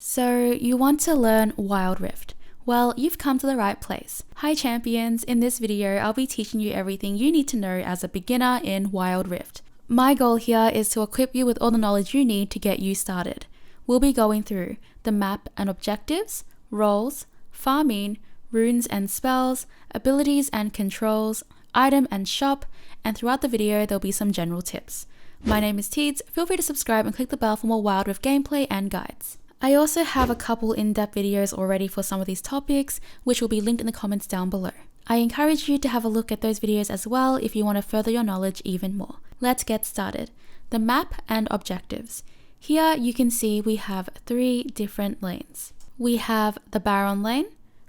So you want to learn Wild Rift? Well, you've come to the right place. Hi champions, in this video I'll be teaching you everything you need to know as a beginner in Wild Rift. My goal here is to equip you with all the knowledge you need to get you started. We'll be going through the map and objectives, roles, farming, runes and spells, abilities and controls, item and shop, and throughout the video there'll be some general tips. My name is Teeds, feel free to subscribe and click the bell for more Wild Rift gameplay and guides. I also have a couple in-depth videos already for some of these topics, which will be linked in the comments down below. I encourage you to have a look at those videos as well if you want to further your knowledge even more. Let's get started. The map and objectives. Here you can see we have 3 different lanes. We have the Baron lane,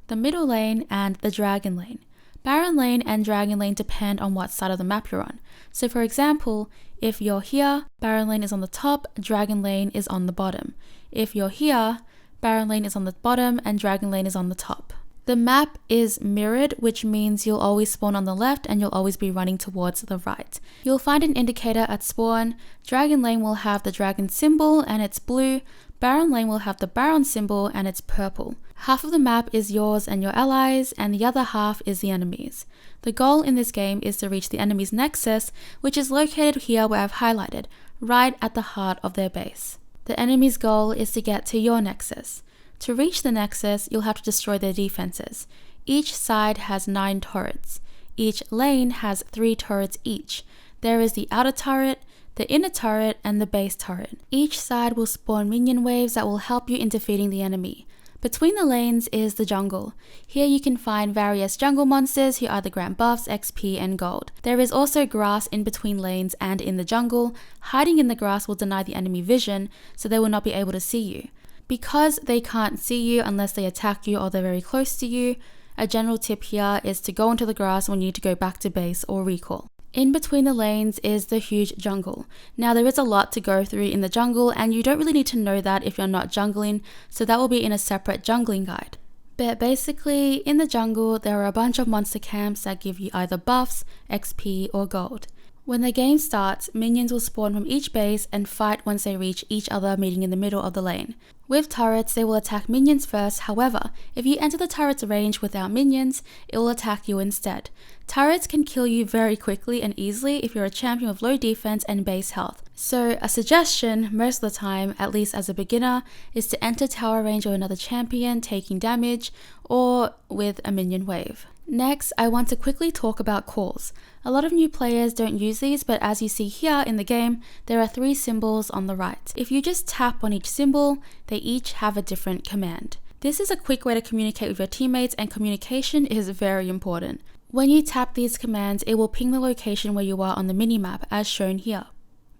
the middle lane, and the Dragon lane. Baron lane and Dragon lane depend on what side of the map you're on. So for example, if you're here, Baron lane is on the top, Dragon lane is on the bottom. If you're here, Baron lane is on the bottom and Dragon lane is on the top. The map is mirrored, which means you'll always spawn on the left and you'll always be running towards the right. You'll find an indicator at spawn. Dragon lane will have the dragon symbol and it's blue. Baron lane will have the Baron symbol and it's purple. Half of the map is yours and your allies, and the other half is the enemy's. The goal in this game is to reach the enemy's nexus, which is located here where I've highlighted, right at the heart of their base. The enemy's goal is to get to your nexus. To reach the nexus, you'll have to destroy their defenses. Each side has 9 turrets. Each lane has 3 turrets each. There is the outer turret, the inner turret, and the base turret. Each side will spawn minion waves that will help you in defeating the enemy. Between the lanes is the jungle. Here you can find various jungle monsters who either grant buffs, XP, and gold. There is also grass in between lanes and in the jungle. Hiding in the grass will deny the enemy vision, so they will not be able to see you. Because they can't see you unless they attack you or they're very close to you, a general tip here is to go into the grass when you need to go back to base or recall. In between the lanes is the huge jungle. Now there is a lot to go through in the jungle and you don't really need to know that if you're not jungling, so that will be in a separate jungling guide. But basically, in the jungle there are a bunch of monster camps that give you either buffs, XP, or gold. When the game starts, minions will spawn from each base and fight once they reach each other, meeting in the middle of the lane. With turrets, they will attack minions first. However, if you enter the turret's range without minions, it will attack you instead. Turrets can kill you very quickly and easily if you're a champion with low defense and base health. So a suggestion, most of the time, at least as a beginner, is to enter tower range of another champion taking damage or with a minion wave. Next, I want to quickly talk about calls. A lot of new players don't use these, but as you see here in the game, there are 3 symbols on the right. If you just tap on each symbol, they each have a different command. This is a quick way to communicate with your teammates, and communication is very important. When you tap these commands, it will ping the location where you are on the minimap as shown here.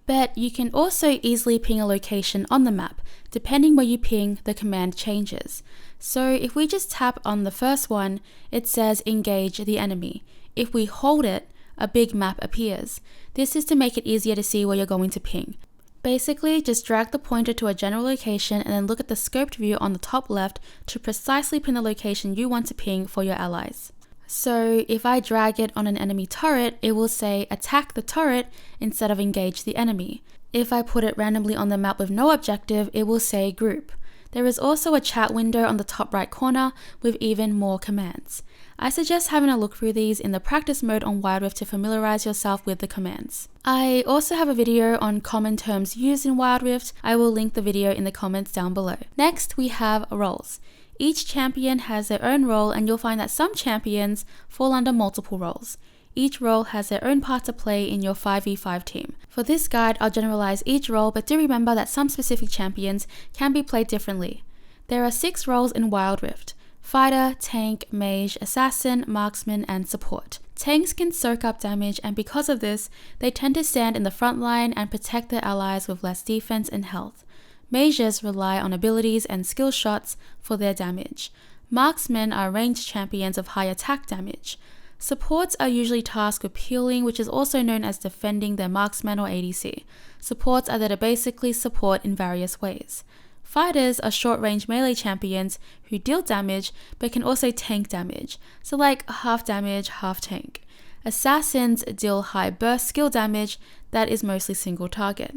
But you can also easily ping a location on the map. Depending where you ping, the command changes. So if we just tap on the first one, it says engage the enemy. If we hold it, a big map appears. This is to make it easier to see where you're going to ping. Basically, just drag the pointer to a general location and then look at the scoped view on the top left to precisely pin the location you want to ping for your allies. So if I drag it on an enemy turret, it will say attack the turret instead of engage the enemy. If I put it randomly on the map with no objective, it will say group. There is also a chat window on the top right corner with even more commands. I suggest having a look through these in the practice mode on Wild Rift to familiarize yourself with the commands. I also have a video on common terms used in Wild Rift. I will link the video in the comments down below. Next, we have roles. Each champion has their own role, and you'll find that some champions fall under multiple roles. Each role has their own part to play in your 5v5 team. For this guide, I'll generalize each role, but do remember that some specific champions can be played differently. There are 6 roles in Wild Rift: fighter, tank, mage, assassin, marksman, and support. Tanks can soak up damage, and because of this, they tend to stand in the front line and protect their allies with less defense and health. Mages rely on abilities and skill shots for their damage. Marksmen are ranged champions of high attack damage. Supports are usually tasked with healing, which is also known as defending their marksman or ADC. Supports are there to basically support in various ways. Fighters are short-range melee champions who deal damage but can also tank damage, so like half damage, half tank. Assassins deal high burst skill damage that is mostly single target.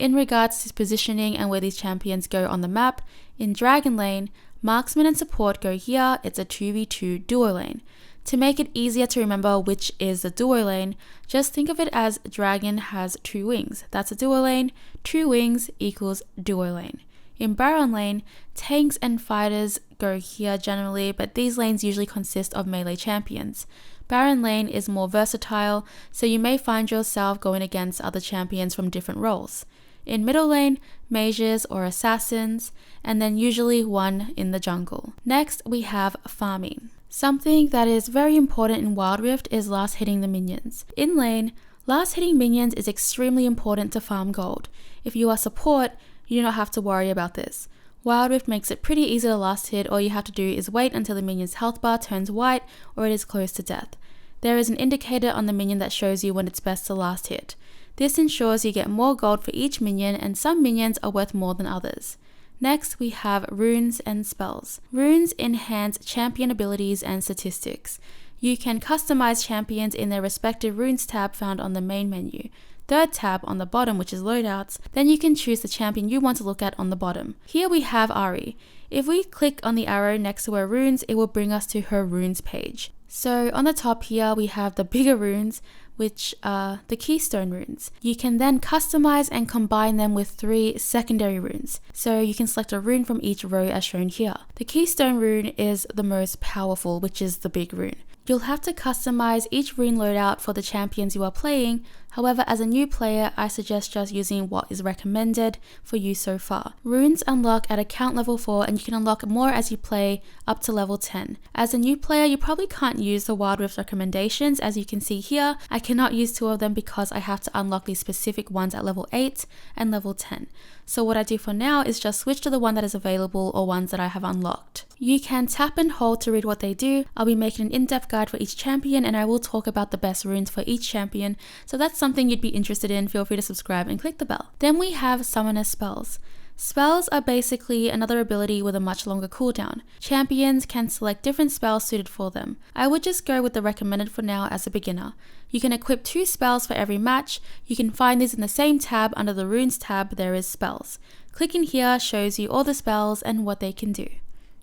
In regards to positioning and where these champions go on the map, in Dragon Lane, Marksman and Support go here. It's a 2v2 duo lane. To make it easier to remember which is the duo lane, just think of it as Dragon has 2 wings. That's a duo lane. 2 wings equals duo lane. In Baron Lane, tanks and fighters go here generally, but these lanes usually consist of melee champions. Baron Lane is more versatile, so you may find yourself going against other champions from different roles. In Middle Lane, mages or assassins, and then usually one in the jungle. Next, we have farming. Something that is very important in Wild Rift is last hitting the minions. In lane, last hitting minions is extremely important to farm gold. If you are support, you do not have to worry about this. Wild Rift makes it pretty easy to last hit. All you have to do is wait until the minion's health bar turns white or it is close to death. There is an indicator on the minion that shows you when it's best to last hit. This ensures you get more gold for each minion, and some minions are worth more than others. Next, we have runes and spells. Runes enhance champion abilities and statistics. You can customize champions in their respective runes tab found on the main menu. Third tab on the bottom, which is loadouts, then you can choose the champion you want to look at on the bottom. Here we have Ahri. If we click on the arrow next to her runes, it will bring us to her runes page. So on the top here, we have the bigger runes, which are the keystone runes. You can then customize and combine them with 3 secondary runes. So you can select a rune from each row as shown here. The keystone rune is the most powerful, which is the big rune. You'll have to customize each rune loadout for the champions you are playing. However, as a new player, I suggest just using what is recommended for you so far. Runes unlock at account level 4, and you can unlock more as you play up to level 10. As a new player, you probably can't use the Wild Rift recommendations. As you can see here, I cannot use 2 of them because I have to unlock these specific ones at level 8 and level 10. So what I do for now is just switch to the one that is available or ones that I have unlocked. You can tap and hold to read what they do. I'll be making an in-depth guide for each champion, and I will talk about the best runes for each champion. So that's something you'd be interested in. Feel free to subscribe and click the bell. Then we have summoner spells. Spells are basically another ability with a much longer cooldown. Champions can select different spells suited for them. I would just go with the recommended for now as a beginner. You can equip 2 spells for every match. You can find these in the same tab. Under the runes tab, there is spells. Clicking here shows you all the spells and what they can do.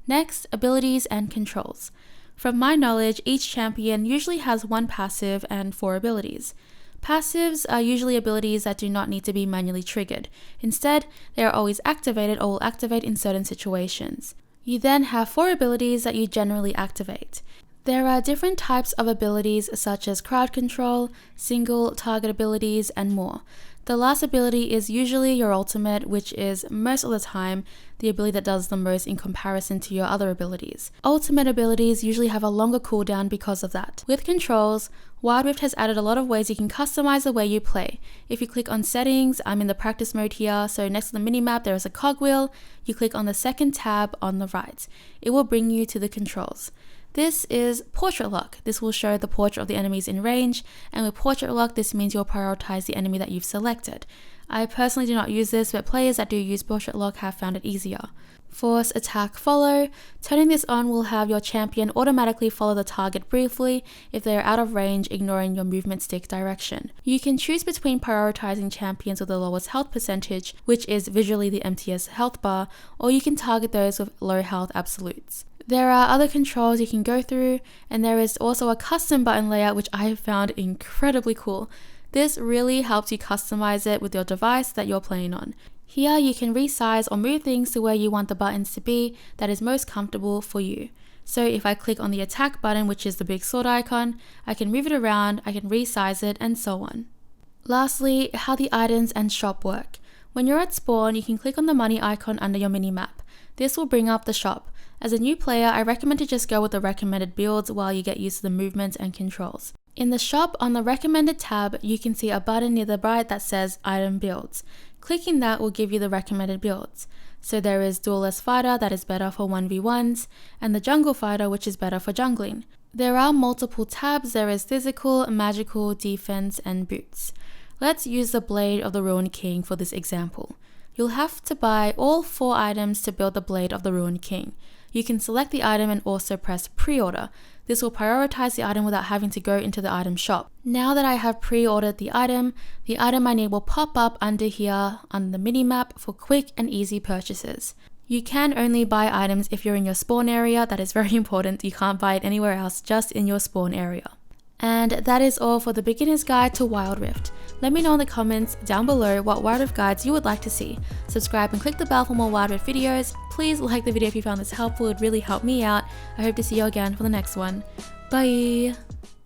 Next, abilities and controls. From my knowledge, each champion usually has 1 passive and 4 abilities. Passives are usually abilities that do not need to be manually triggered. Instead, they are always activated or will activate in certain situations. You then have 4 abilities that you generally activate. There are different types of abilities such as crowd control, single target abilities, and more. The last ability is usually your ultimate, which is most of the time the ability that does the most in comparison to your other abilities. Ultimate abilities usually have a longer cooldown because of that. With controls, Wild Rift has added a lot of ways you can customize the way you play. If you click on settings, I'm in the practice mode here, so next to the minimap there is a cogwheel. You click on the second tab on the right. It will bring you to the controls. This is Portrait Lock. This will show the portrait of the enemies in range, and with Portrait Lock, this means you'll prioritize the enemy that you've selected. I personally do not use this, but players that do use Portrait Lock have found it easier. Force, Attack, Follow. Turning this on will have your champion automatically follow the target briefly if they are out of range, ignoring your movement stick direction. You can choose between prioritizing champions with the lowest health percentage, which is visually the emptiest health bar, or you can target those with low health absolutes. There are other controls you can go through, and there is also a custom button layout which I have found incredibly cool. This really helps you customize it with your device that you're playing on. Here you can resize or move things to where you want the buttons to be that is most comfortable for you. So if I click on the attack button, which is the big sword icon, I can move it around, I can resize it, and so on. Lastly, how the items and shop work. When you're at spawn, you can click on the money icon under your minimap. This will bring up the shop. As a new player, I recommend to just go with the recommended builds while you get used to the movements and controls. In the shop, on the recommended tab, you can see a button near the right that says item builds. Clicking that will give you the recommended builds. So there is Duelist Fighter that is better for 1v1s, and the Jungle Fighter which is better for jungling. There are multiple tabs. There is Physical, Magical, Defense, and Boots. Let's use the Blade of the Ruined King for this example. You'll have to buy all 4 items to build the Blade of the Ruined King. You can select the item and also press pre-order. This will prioritize the item without having to go into the item shop. Now that I have pre-ordered the item I need will pop up under here on the mini-map for quick and easy purchases. You can only buy items if you're in your spawn area. That is very important. You can't buy it anywhere else, just in your spawn area. And that is all for the beginner's guide to Wild Rift. Let me know in the comments down below what Wild Rift guides you would like to see. Subscribe and click the bell for more Wild Rift videos. Please like the video if you found this helpful, it would really help me out. I hope to see you again for the next one. Bye!